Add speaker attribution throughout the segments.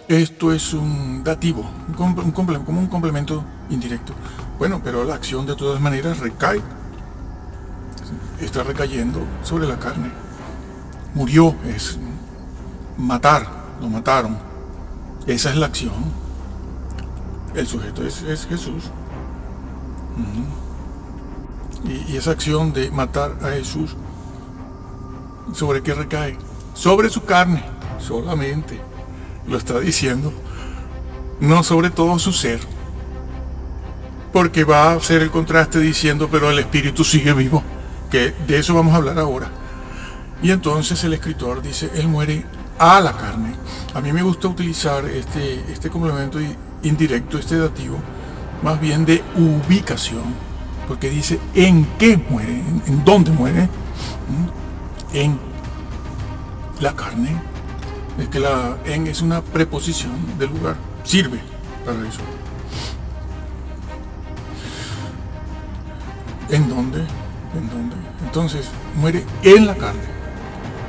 Speaker 1: Esto es un dativo, como un complemento indirecto. Bueno, pero la acción de todas maneras recae, está recayendo sobre la carne. Murió, es matar, lo mataron. Esa es la acción. El sujeto es Jesús. Y esa acción de matar a Jesús, ¿sobre qué recae? Sobre su carne, solamente. Lo está diciendo. No sobre todo su ser. Porque va a hacer el contraste diciendo, pero el espíritu sigue vivo. Que de eso vamos a hablar ahora. Y entonces el escritor dice, él muere a la carne. A mí me gusta utilizar este complemento indirecto, este dativo, más bien de ubicación, porque dice en qué muere, en dónde muere, en la carne. Es que la en es una preposición del lugar, sirve para eso. ¿En dónde? ¿En dónde? Entonces muere en la carne.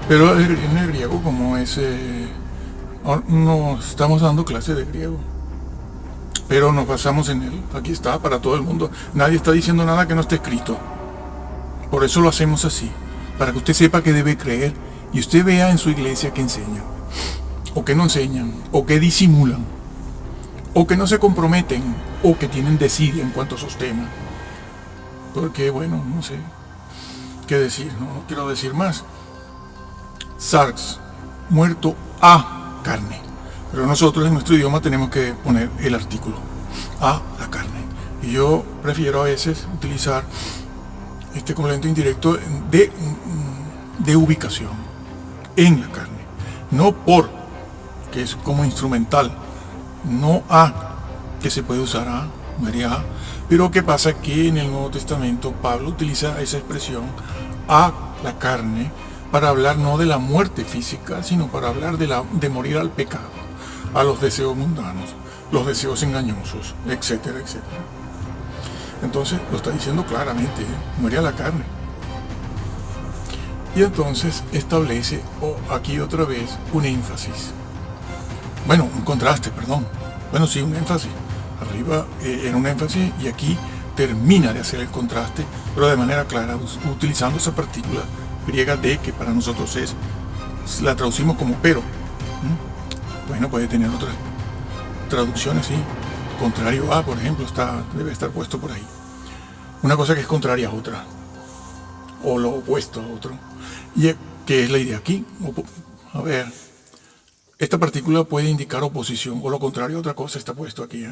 Speaker 1: Pero en el griego, como es, no estamos dando clase de griego, pero nos basamos en él. Aquí está para todo el mundo. Nadie está diciendo nada que no esté escrito. Por eso lo hacemos así, para que usted sepa que debe creer y usted vea en su iglesia que enseñan, o que no enseñan, o que disimulan, o que no se comprometen, o que tienen desidia en cuanto a sus temas. Porque, bueno, no sé qué decir, no quiero decir más. Sarx, muerto a carne. Pero nosotros en nuestro idioma tenemos que poner el artículo, a la carne. Y yo prefiero a veces utilizar este complemento indirecto de ubicación, en la carne. No por, que es como instrumental, no a, que se puede usar a, María a. Pero ¿qué pasa? Que en el Nuevo Testamento Pablo utiliza esa expresión a la carne para hablar no de la muerte física, sino para hablar de morir al pecado, a los deseos mundanos, los deseos engañosos, etcétera, etcétera. Entonces lo está diciendo claramente, muere a la carne. Y entonces establece aquí otra vez un énfasis. Bueno, un contraste, perdón. Bueno, sí, un énfasis. Arriba en un énfasis y aquí termina de hacer el contraste, pero de manera clara, utilizando esa partícula griega de, que para nosotros la traducimos como pero. Bueno, puede tener otras traducciones, sí. Contrario a, por ejemplo, debe estar puesto por ahí. Una cosa que es contraria a otra, o lo opuesto a otro. Y que es la idea aquí. A ver, esta partícula puede indicar oposición, o lo contrario a otra cosa está puesto aquí,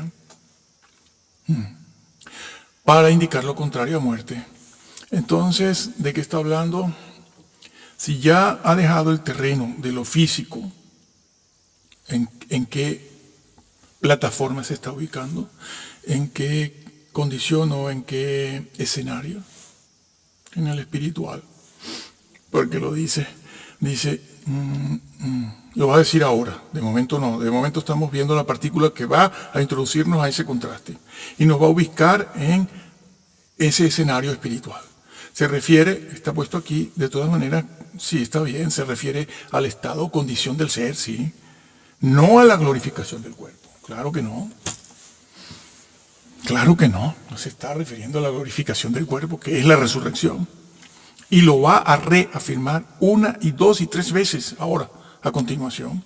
Speaker 1: para indicar lo contrario a muerte. Entonces, ¿de qué está hablando? Si ya ha dejado el terreno de lo físico, ¿en qué plataforma se está ubicando? ¿En qué condición o en qué escenario? En el espiritual. Porque lo dice, lo va a decir ahora, de momento no, de momento estamos viendo la partícula que va a introducirnos a ese contraste y nos va a ubicar en ese escenario espiritual. Se refiere, está puesto aquí, de todas maneras, sí, está bien, se refiere al estado o condición del ser, sí, no a la glorificación del cuerpo, claro que no. Claro que no se está refiriendo a la glorificación del cuerpo, que es la resurrección. Y lo va a reafirmar 1 y 2 y 3 veces ahora, a continuación.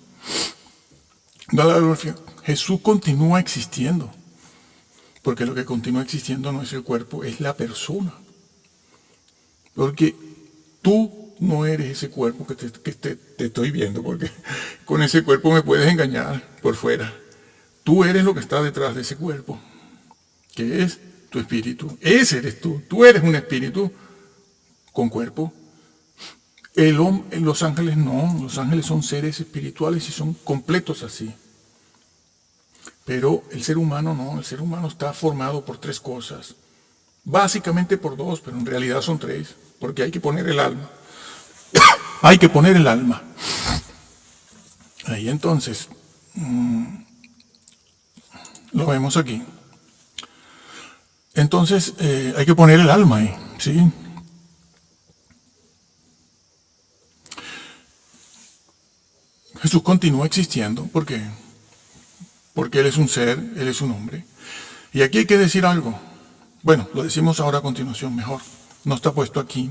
Speaker 1: Jesús continúa existiendo, porque lo que continúa existiendo no es el cuerpo, es la persona. Porque tú no eres ese cuerpo que te estoy viendo, porque con ese cuerpo me puedes engañar por fuera. Tú eres lo que está detrás de ese cuerpo, que es tu espíritu. Ese eres tú. Tú eres un espíritu con cuerpo. Los ángeles no. Los ángeles son seres espirituales y son completos así. Pero el ser humano no. El ser humano está formado por 3 cosas. Básicamente por 2, pero en realidad son 3. Porque hay que poner el alma. Hay que poner el alma. Ahí entonces, lo vemos aquí. Entonces, hay que poner el alma ahí, ¿sí? Jesús continúa existiendo, ¿por qué? porque Él es un ser, Él es un hombre. Y aquí hay que decir algo. Bueno, lo decimos ahora a continuación mejor. No está puesto aquí.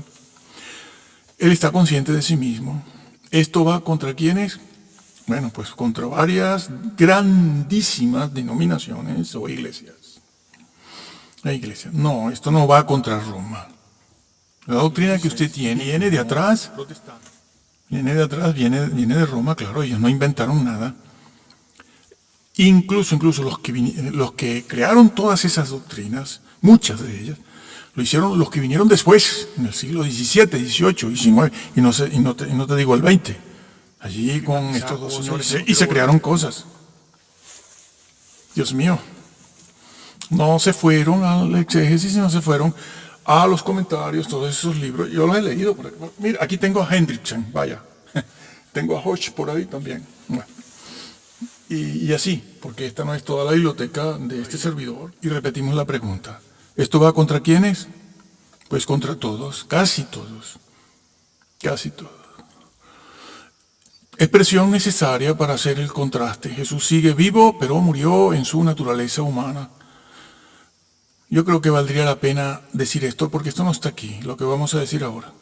Speaker 1: Él está consciente de sí mismo. ¿Esto va contra quiénes? Bueno, pues contra varias grandísimas denominaciones o iglesias. La iglesia. No, esto no va contra Roma. La doctrina que usted tiene viene de atrás. Viene de atrás, viene de Roma, claro, ellos no inventaron nada. Incluso los que crearon todas esas doctrinas, muchas de ellas, lo hicieron los que vinieron después, en el siglo XVII, XVIII, XIX, y no te digo el XX. Allí con estos dos señores, y se crearon cosas. Dios mío. No se fueron al exégesis, no se fueron a los comentarios, todos esos libros. Yo los he leído. Mira, aquí tengo a Hendrickson, vaya. Tengo a Hodge por ahí también. Y así, porque esta no es toda la biblioteca de este servidor. Y repetimos la pregunta. ¿Esto va contra quiénes? Pues contra todos, casi todos. Casi todos. Expresión necesaria para hacer el contraste. Jesús sigue vivo, pero murió en su naturaleza humana. Yo creo que valdría la pena decir esto, porque esto no está aquí, lo que vamos a decir ahora.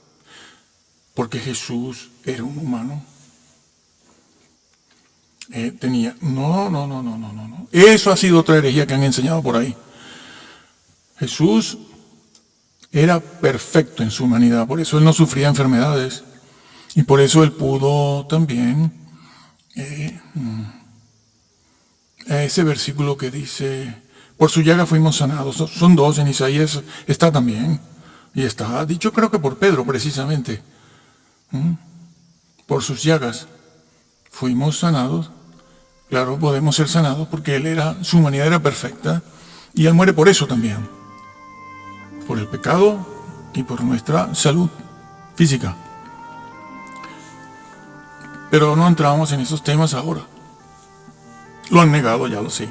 Speaker 1: Porque Jesús era un humano. No. Eso ha sido otra herejía que han enseñado por ahí. Jesús era perfecto en su humanidad, por eso Él no sufría enfermedades. Y por eso Él pudo también, ese versículo que dice, por su llaga fuimos sanados. Son dos, en Isaías está también. Y está dicho creo que por Pedro precisamente. Por sus llagas fuimos sanados. Claro, podemos ser sanados porque su humanidad era perfecta. Y Él muere por eso también. Por el pecado y por nuestra salud física. Pero no entramos en esos temas ahora. Lo han negado, ya lo sé.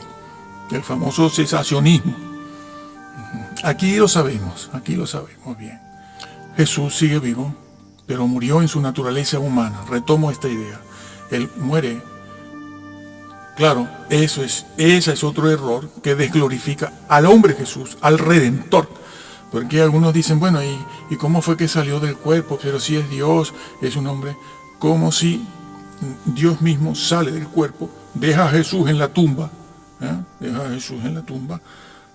Speaker 1: El famoso cesacionismo. Aquí lo sabemos bien. Jesús sigue vivo, pero murió en su naturaleza humana. Retomo esta idea. Él muere. Claro, ese es otro error que desglorifica al hombre Jesús, al Redentor. Porque algunos dicen, bueno, ¿y cómo fue que salió del cuerpo? Pero si es Dios, es un hombre. Como si Dios mismo sale del cuerpo, deja a Jesús en la tumba, deja a Jesús en la tumba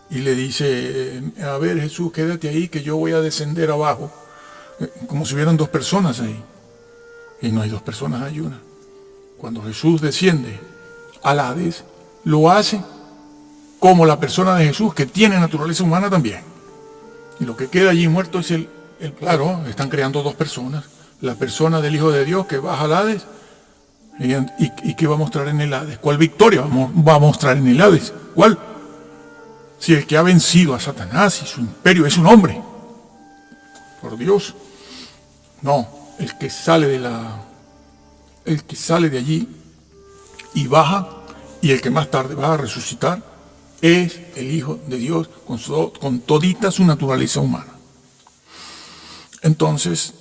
Speaker 1: y le dice, a ver Jesús, quédate ahí que yo voy a descender abajo, como si hubieran dos personas ahí. Y no hay dos personas, hay una. Cuando Jesús desciende al Hades, lo hace como la persona de Jesús, que tiene naturaleza humana también. Y lo que queda allí muerto es claro, están creando dos personas. La persona del Hijo de Dios que baja al Hades, ¿y qué va a mostrar en el Hades? ¿Cuál victoria va a mostrar en el Hades? ¿Cuál? Si el que ha vencido a Satanás y su imperio es un hombre. Por Dios. No, el que sale de allí y baja, y el que más tarde va a resucitar, es el Hijo de Dios con todita su naturaleza humana. Entonces,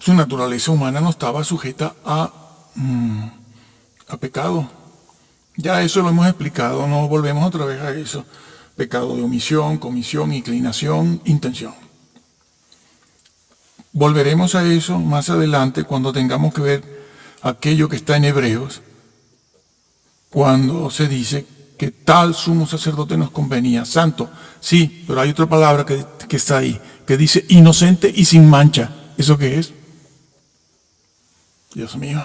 Speaker 1: su naturaleza humana no estaba sujeta a pecado. Ya eso lo hemos explicado, no volvemos otra vez a eso. Pecado de omisión, comisión, inclinación, intención. Volveremos a eso más adelante cuando tengamos que ver aquello que está en Hebreos, cuando se dice que tal sumo sacerdote nos convenía. Santo, sí, pero hay otra palabra que está ahí, que dice inocente y sin mancha. ¿Eso qué es? Dios mío.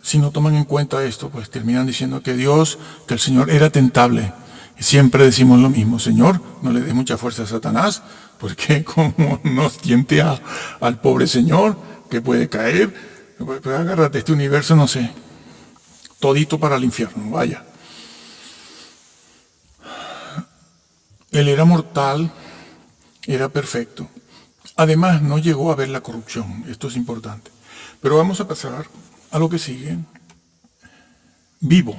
Speaker 1: Si no toman en cuenta esto, pues terminan diciendo que el Señor era tentable. Y siempre decimos lo mismo, Señor, no le des mucha fuerza a Satanás, porque como nos tiente al pobre Señor, que puede caer, pues agárrate este universo, no sé, todito para el infierno, vaya. Él era mortal, era perfecto. Además, no llegó a ver la corrupción, esto es importante. Pero vamos a pasar a lo que sigue. Vivo,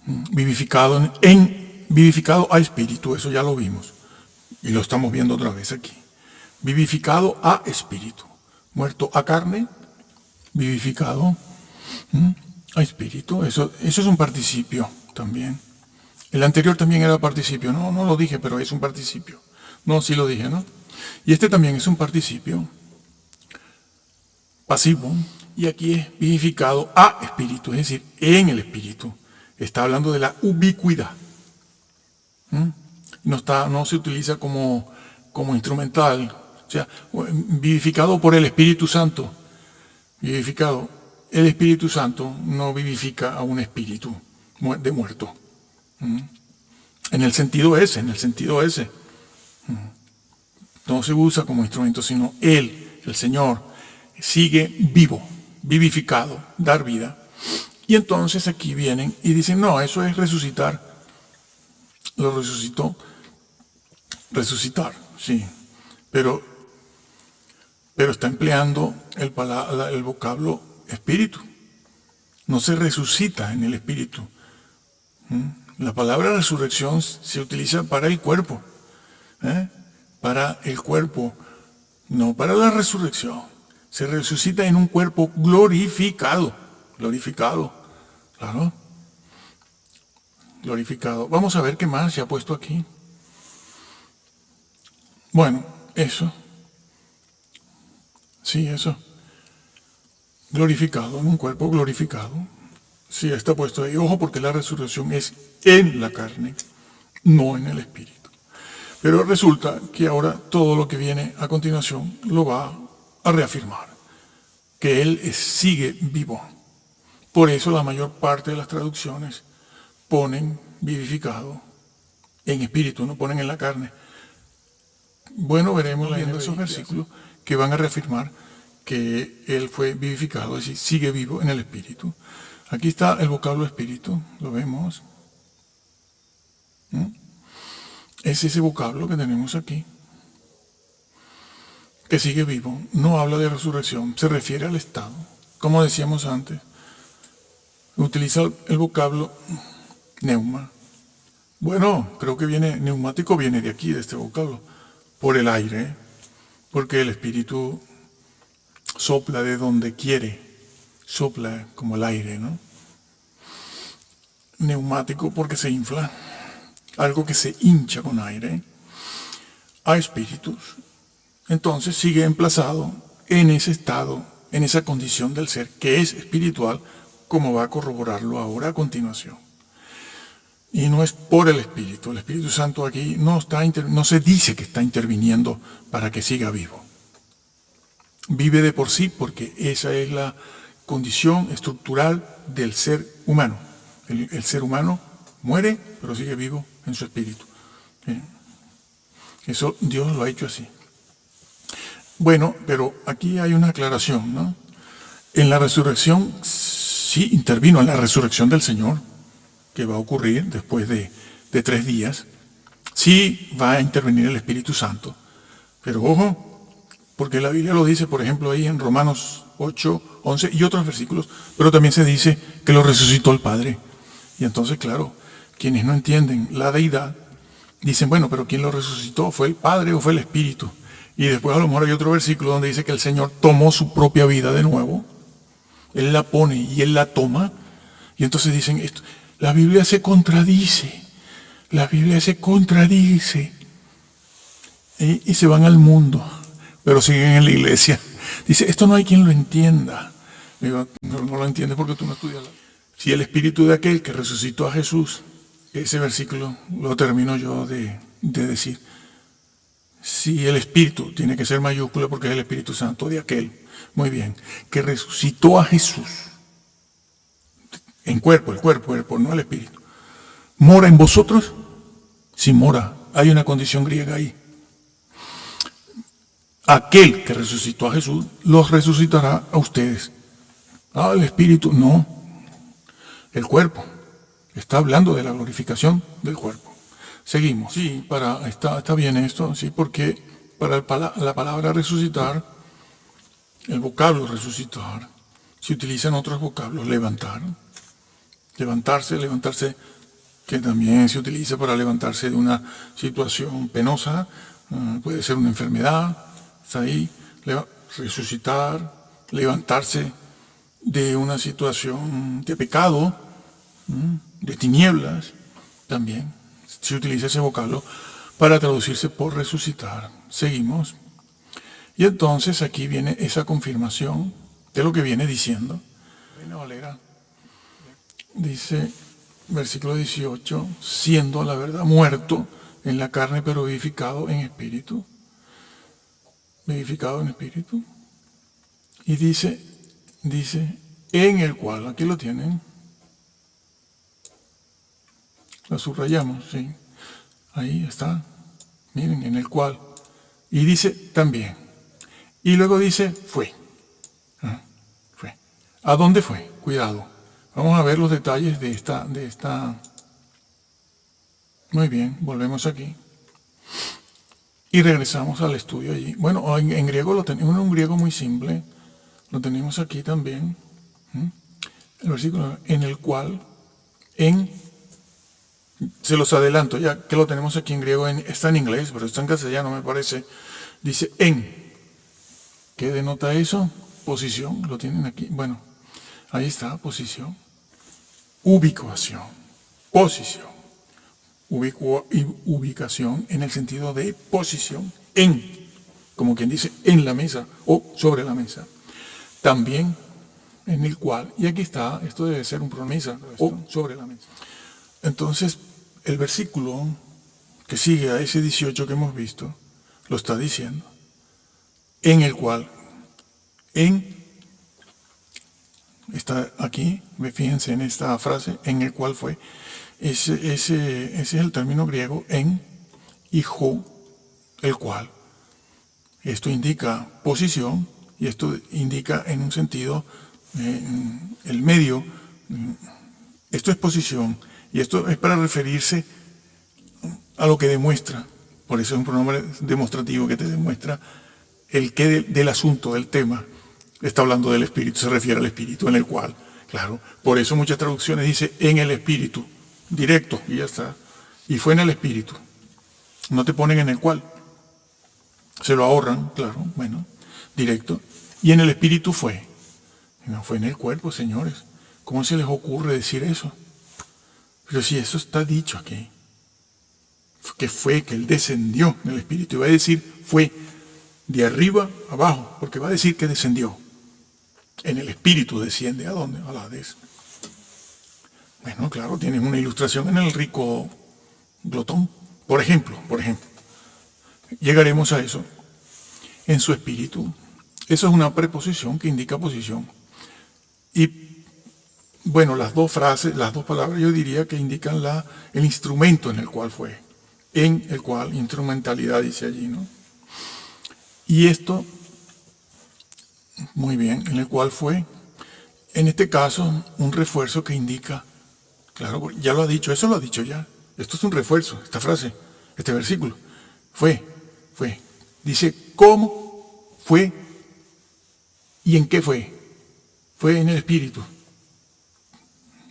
Speaker 1: vivificado vivificado a espíritu, eso ya lo vimos. Y lo estamos viendo otra vez aquí. Vivificado a espíritu. Muerto a carne, vivificado a espíritu. Eso es un participio también. El anterior también era participio. No lo dije, pero es un participio. No, sí lo dije, ¿no? Y este también es un participio pasivo. Y aquí es vivificado a espíritu, es decir, en el espíritu. Está hablando de la ubicuidad. No se utiliza como instrumental. O sea, vivificado por el Espíritu Santo. Vivificado. El Espíritu Santo no vivifica a un espíritu de muerto. En el sentido ese. No se usa como instrumento, sino Él, el Señor, sigue vivo, vivificado, dar vida. Y entonces aquí vienen y dicen, no, eso es resucitar. Lo resucitó. Resucitar, sí. Pero está empleando el vocablo espíritu. No se resucita en el espíritu. La palabra resurrección se utiliza para el cuerpo. Para el cuerpo, no para la resurrección. Se resucita en un cuerpo glorificado. Glorificado, claro. Glorificado. Vamos a ver qué más se ha puesto aquí. Bueno, eso. Sí, eso. Glorificado, en un cuerpo glorificado. Sí, está puesto ahí. Ojo, porque la resurrección es en la carne, no en el espíritu. Pero resulta que ahora todo lo que viene a continuación lo va a reafirmar. Que Él sigue vivo. Por eso la mayor parte de las traducciones ponen vivificado en espíritu, no ponen en la carne. Bueno, veremos leyendo esos versículos que van a reafirmar que Él fue vivificado, es decir, sigue vivo en el espíritu. Aquí está el vocablo espíritu, lo vemos. Es ese vocablo que tenemos aquí, que sigue vivo. No habla de resurrección, se refiere al estado. Como decíamos antes, utiliza el vocablo neuma. Bueno, creo que neumático viene de aquí, de este vocablo, por el aire, porque el espíritu sopla de donde quiere, sopla como el aire, ¿no? Neumático porque se infla, algo que se hincha con aire, a espíritus. Entonces sigue emplazado en ese estado, en esa condición del ser que es espiritual, como va a corroborarlo ahora a continuación. Y no es por el Espíritu Santo aquí no se dice que está interviniendo para que siga vivo. Vive de por sí porque esa es la condición estructural del ser humano. El ser humano muere, pero sigue vivo en su espíritu. Eso Dios lo ha hecho así. Bueno, pero aquí hay una aclaración, ¿no? En la resurrección, sí intervino en la resurrección del Señor, que va a ocurrir después de 3 días. Sí va a intervenir el Espíritu Santo. Pero ojo, porque la Biblia lo dice, por ejemplo, ahí en Romanos 8, 11 y otros versículos, pero también se dice que lo resucitó el Padre. Y entonces, claro, quienes no entienden la deidad, dicen, bueno, pero ¿quién lo resucitó? ¿Fue el Padre o fue el Espíritu? Y después a lo mejor hay otro versículo donde dice que el Señor tomó su propia vida de nuevo. Él la pone y Él la toma. Y entonces dicen esto, la Biblia se contradice. La Biblia se contradice. Y se van al mundo, pero siguen en la iglesia. Dice, esto no hay quien lo entienda. Digo, no lo entiendes porque tú no estudias la... Si el espíritu de aquel que resucitó a Jesús, ese versículo lo termino yo de decir. Si el espíritu tiene que ser mayúscula porque es el Espíritu Santo de aquel, muy bien, que resucitó a Jesús en cuerpo, el cuerpo, no el espíritu. ¿Mora en vosotros? Sí, mora. Hay una condición griega ahí. Aquel que resucitó a Jesús los resucitará a ustedes. El espíritu, no. El cuerpo. Está hablando de la glorificación del cuerpo. Seguimos. Sí, está bien esto, sí, porque para la palabra resucitar, el vocablo resucitar, se utilizan otros vocablos, levantar. Levantarse, que también se utiliza para levantarse de una situación penosa, puede ser una enfermedad, está ahí, resucitar, levantarse de una situación de pecado, de tinieblas, también se utiliza ese vocablo para traducirse por resucitar. Seguimos. Y entonces aquí viene esa confirmación de lo que viene diciendo. Reina Valera dice, versículo 18, siendo a la verdad muerto en la carne, pero vivificado en espíritu. Vivificado en espíritu. Y dice, en el cual, aquí lo tienen. Lo subrayamos, sí. Ahí está. Miren, en el cual. Y dice también. Y luego dice, fue. Fue. ¿A dónde fue? Cuidado. Vamos a ver los detalles de esta. Muy bien, volvemos aquí. Y regresamos al estudio allí. Bueno, en griego lo tenemos, un griego muy simple. Lo tenemos aquí también. El versículo en el cual, se los adelanto, ya que lo tenemos aquí en griego, está en inglés, pero está en castellano, me parece. Dice en. ¿Qué denota eso? Posición, lo tienen aquí. Bueno, ahí está, posición. Ubicación. Posición. Ubicación en el sentido de posición. En, como quien dice, en la mesa o sobre la mesa. También en el cual, y aquí está, esto debe ser un promesa, o sobre la mesa. Entonces, el versículo que sigue a ese 18 que hemos visto, lo está diciendo. En el cual, está aquí, fíjense en esta frase, en el cual fue, ese es el término griego, en, hijo, el cual. Esto indica posición, y esto indica en un sentido, el medio, esto es posición, y esto es para referirse a lo que demuestra. Por eso es un pronombre demostrativo que te demuestra el qué del asunto, del tema. Está hablando del espíritu, se refiere al espíritu en el cual. Claro, por eso muchas traducciones dice en el espíritu, directo, y ya está. Y fue en el espíritu. No te ponen en el cual. Se lo ahorran, claro, bueno, directo. Y en el espíritu fue. No fue en el cuerpo, señores. ¿Cómo se les ocurre decir eso? Pero si eso está dicho aquí. Que fue, que él descendió en el espíritu. Y va a decir fue de arriba abajo, porque va a decir que descendió. En el espíritu desciende. ¿A dónde? A la Hades. Bueno, claro, tienen una ilustración en el rico glotón. Por ejemplo. Llegaremos a eso. En su espíritu. Eso es una preposición que indica posición. Y bueno, las dos frases, las dos palabras, yo diría que indican el instrumento en el cual fue. En el cual, instrumentalidad dice allí, ¿no? Y esto, muy bien, en el cual fue, en este caso, un refuerzo que indica, claro, ya lo ha dicho, eso lo ha dicho ya. Esto es un refuerzo, esta frase, este versículo. Fue. Dice, ¿cómo fue y en qué fue? Fue en el espíritu.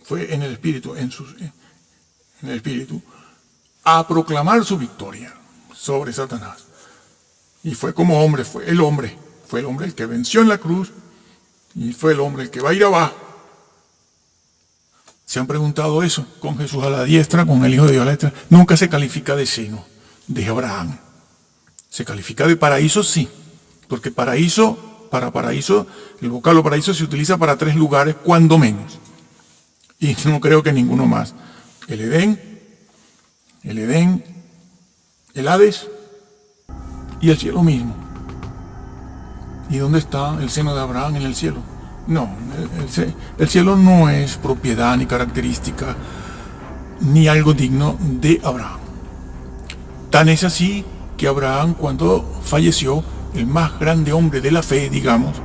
Speaker 1: Fue en el espíritu, en el espíritu, a proclamar su victoria sobre Satanás. Y fue como hombre, fue el hombre el que venció en la cruz, y fue el hombre el que va a ir abajo. ¿Se han preguntado eso? Con Jesús a la diestra, con el Hijo de Dios a la diestra. Nunca se califica de seno, de Abraham. Se califica de paraíso, sí, porque paraíso, el vocablo paraíso se utiliza para 3 lugares, cuando menos. Y no creo que ninguno más. El Edén, el Hades y el cielo mismo. ¿Y dónde está el seno de Abraham? En el cielo. No, el cielo no es propiedad ni característica ni algo digno de Abraham. Tan es así que Abraham, cuando falleció, el más grande hombre de la fe, digamos,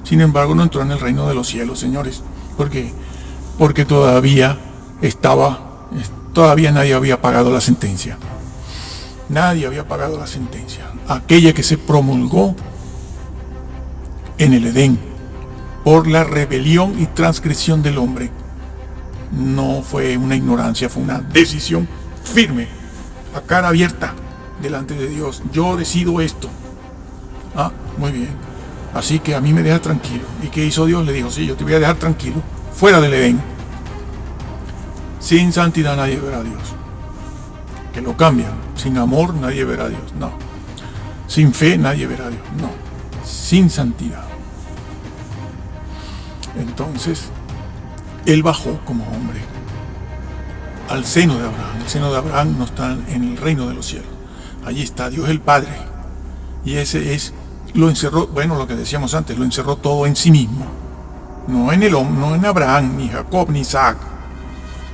Speaker 1: sin embargo no entró en el reino de los cielos, señores. ¿Por qué? Porque todavía nadie había pagado la sentencia. Nadie había pagado la sentencia. Aquella que se promulgó en el Edén por la rebelión y transgresión del hombre. No fue una ignorancia, fue una decisión firme, a cara abierta delante de Dios. Yo decido esto. Muy bien. Así que a mí me deja tranquilo. ¿Y qué hizo Dios? Le dijo, sí, yo te voy a dejar tranquilo, fuera del Edén. Sin santidad nadie verá a Dios. Que lo cambian. Sin amor nadie verá a Dios. No. Sin fe nadie verá a Dios. No. Sin santidad. Entonces, Él bajó como hombre al seno de Abraham. El seno de Abraham no está en el reino de los cielos. Allí está Dios el Padre. Y ese es, lo encerró, bueno, lo que decíamos antes, lo encerró todo en sí mismo. No en el hombre, no en Abraham, ni Jacob, ni Isaac,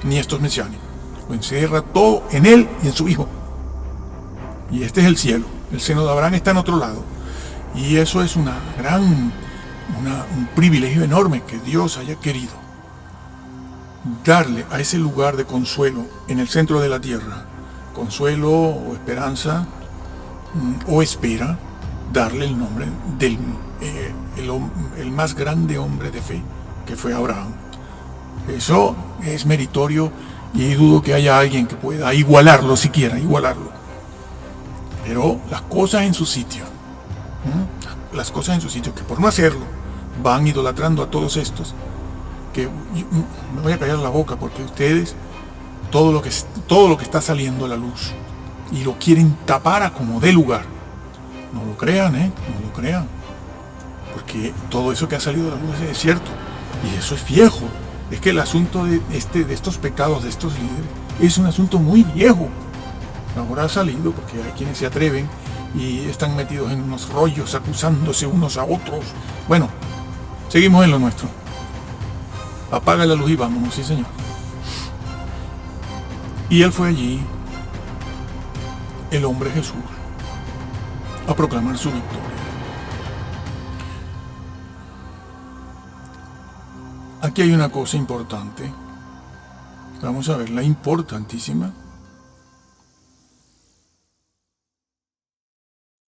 Speaker 1: ni estos mesiánicos. Lo encierra todo en Él y en su Hijo. Y este es el cielo. El seno de Abraham está en otro lado. Y eso es un privilegio enorme que Dios haya querido darle a ese lugar de consuelo en el centro de la tierra, consuelo o esperanza o espera, darle el nombre del el más grande hombre de fe que fue Abraham. Eso es meritorio y dudo que haya alguien que pueda igualarlo, siquiera igualarlo. Pero las cosas en su sitio, las cosas en su sitio, que por no hacerlo van idolatrando a todos estos, que me voy a callar la boca porque ustedes, todo lo que está saliendo a la luz y lo quieren tapar a como dé lugar, no lo crean, no lo crean, porque todo eso que ha salido a la luz es cierto y eso es viejo. Es que el asunto de estos pecados de estos líderes es un asunto muy viejo. Ahora ha salido porque hay quienes se atreven y están metidos en unos rollos acusándose unos a otros. Bueno, seguimos en lo nuestro. Apaga la luz y vámonos, sí señor. Y él fue allí, el hombre Jesús, a proclamar su victoria. Aquí hay una cosa importante. Vamos a verla, importantísima.